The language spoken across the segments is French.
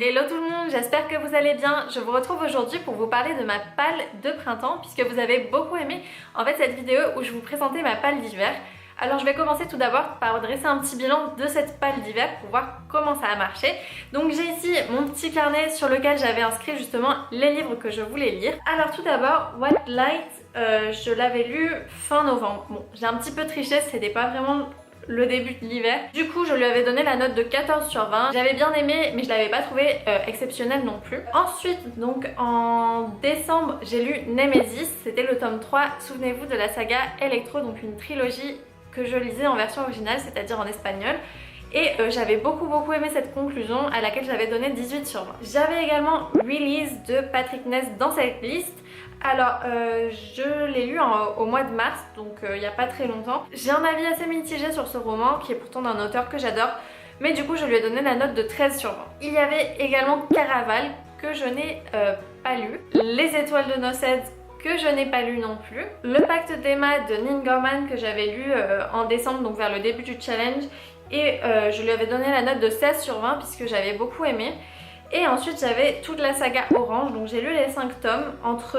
Hello tout le monde, j'espère que vous allez bien. Je vous retrouve aujourd'hui pour vous parler de ma palle de printemps puisque vous avez beaucoup aimé en fait cette vidéo où je vous présentais ma palle d'hiver. Alors je vais commencer tout d'abord par dresser un petit bilan de cette palle d'hiver pour voir comment ça a marché. Donc j'ai ici mon petit carnet sur lequel j'avais inscrit justement les livres que je voulais lire. Alors tout d'abord, White Light, je l'avais lu fin novembre. Bon, j'ai un petit peu triché, c'était pas vraiment le début de l'hiver. Du coup, je lui avais donné la note de 14 sur 20. J'avais bien aimé, mais je l'avais pas trouvé exceptionnel non plus. Ensuite, donc en décembre, j'ai lu Nemesis. C'était le tome 3, souvenez-vous, de la saga Electro, donc une trilogie que je lisais en version originale, c'est-à-dire en espagnol. Et j'avais beaucoup aimé cette conclusion à laquelle j'avais donné 18 sur 20. J'avais également Release de Patrick Ness dans cette liste. Alors je l'ai lu au mois de mars, donc il n'y a pas très longtemps. J'ai un avis assez mitigé sur ce roman qui est pourtant d'un auteur que j'adore, mais du coup je lui ai donné la note de 13 sur 20. Il y avait également Caraval que je n'ai pas lu, Les Étoiles de Nosed que je n'ai pas lu non plus, Le Pacte d'Emma de Neil Gaiman que j'avais lu en décembre, donc vers le début du challenge, et je lui avais donné la note de 16 sur 20 puisque j'avais beaucoup aimé. Et ensuite j'avais toute la saga Orange, donc j'ai lu les 5 tomes entre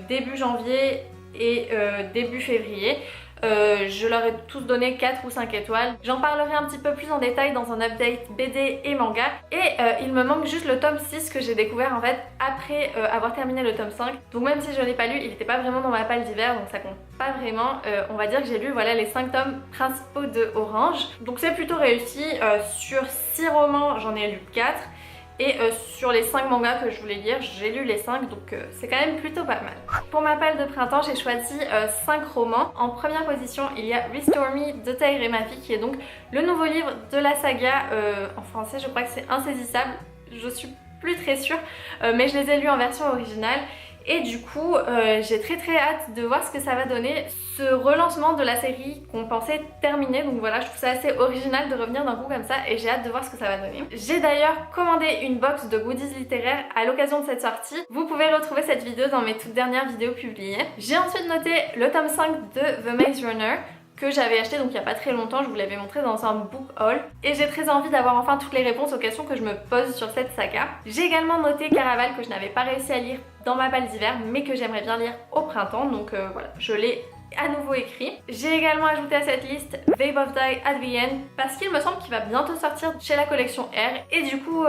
début janvier et début février. Je leur ai tous donné 4 ou 5 étoiles. J'en parlerai un petit peu plus en détail dans un update BD et manga. Et il me manque juste le tome 6 que j'ai découvert en fait après avoir terminé le tome 5. Donc même si je ne l'ai pas lu, il n'était pas vraiment dans ma palle d'hiver, donc ça compte pas vraiment. On va dire que j'ai lu voilà, les 5 tomes principaux de Orange. Donc c'est plutôt réussi. Sur 6 romans, j'en ai lu 4. Et sur les 5 mangas que je voulais lire, j'ai lu les 5, donc c'est quand même plutôt pas mal. Pour ma palle de printemps, j'ai choisi 5 romans. En première position, il y a Restore Me de Taïre Mafi, qui est donc le nouveau livre de la saga. En français, je crois que c'est Insaisissable. Je suis plus très sûre, mais je les ai lus en version originale. Et du coup, j'ai très hâte de voir ce que ça va donner, ce relancement de la série qu'on pensait terminer. Donc voilà, je trouve ça assez original de revenir d'un coup comme ça et j'ai hâte de voir ce que ça va donner. J'ai d'ailleurs commandé une box de goodies littéraires à l'occasion de cette sortie. Vous pouvez retrouver cette vidéo dans mes toutes dernières vidéos publiées. J'ai ensuite noté le tome 5 de The Maze Runner, que j'avais acheté donc il n'y a pas très longtemps, je vous l'avais montré dans un book haul, et j'ai très envie d'avoir enfin toutes les réponses aux questions que je me pose sur cette saga. J'ai également noté Caraval que je n'avais pas réussi à lire dans ma palle d'hiver mais que j'aimerais bien lire au printemps, donc voilà, je l'ai à nouveau écrit. J'ai également ajouté à cette liste Vape of Die at the End parce qu'il me semble qu'il va bientôt sortir chez la collection R et du coup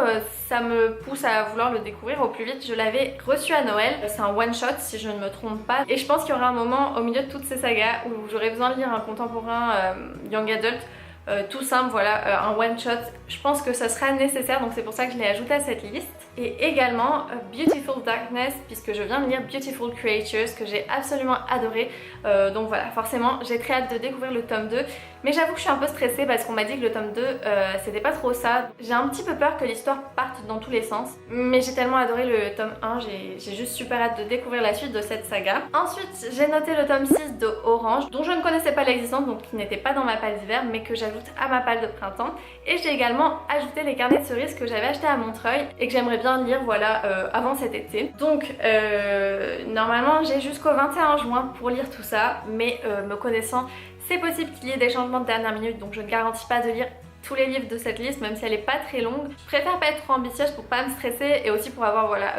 ça me pousse à vouloir le découvrir au plus vite. Je l'avais reçu à Noël, c'est un one shot si je ne me trompe pas, et je pense qu'il y aura un moment au milieu de toutes ces sagas où j'aurai besoin de lire un contemporain young adult tout simple, voilà, un one shot. Je pense que ça sera nécessaire, donc c'est pour ça que je l'ai ajouté à cette liste. Et également Beautiful Darkness, puisque je viens de lire Beautiful Creatures que j'ai absolument adoré. Donc voilà, forcément j'ai très hâte de découvrir le tome 2, mais j'avoue que je suis un peu stressée parce qu'on m'a dit que le tome 2 c'était pas trop ça. J'ai un petit peu peur que l'histoire parte dans tous les sens, mais j'ai tellement adoré le tome 1, j'ai juste super hâte de découvrir la suite de cette saga. Ensuite j'ai noté le tome 6 de Orange, dont je ne connaissais pas l'existence, donc qui n'était pas dans ma palle d'hiver mais que j'ajoute à ma palle de printemps. Et j'ai également ajouté les carnets de cerises que j'avais achetés à Montreuil et que j'aimerais bien lire voilà avant cet été. Donc normalement j'ai jusqu'au 21 juin pour lire tout ça, mais me connaissant, c'est possible qu'il y ait des changements de dernière minute, donc je ne garantis pas de lire tous les livres de cette liste même si elle est pas très longue. Je préfère pas être trop ambitieuse pour pas me stresser et aussi pour avoir voilà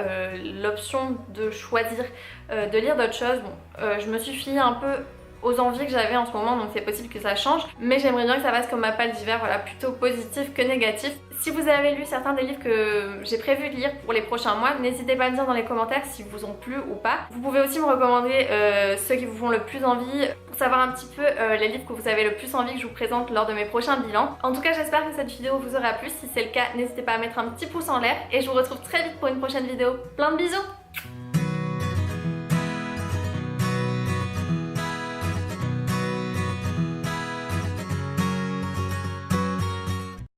l'option de choisir de lire d'autres choses. Bon, je me suis fiée un peu aux envies que j'avais en ce moment, donc c'est possible que ça change, mais j'aimerais bien que ça passe comme ma palle d'hiver, voilà, plutôt positif que négatif. Si vous avez lu certains des livres que j'ai prévu de lire pour les prochains mois, n'hésitez pas à me dire dans les commentaires si vous ont plu ou pas. Vous pouvez aussi me recommander ceux qui vous font le plus envie, pour savoir un petit peu les livres que vous avez le plus envie que je vous présente lors de mes prochains bilans. En tout cas, j'espère que cette vidéo vous aura plu. Si c'est le cas, n'hésitez pas à mettre un petit pouce en l'air et je vous retrouve très vite pour une prochaine vidéo. Plein de bisous!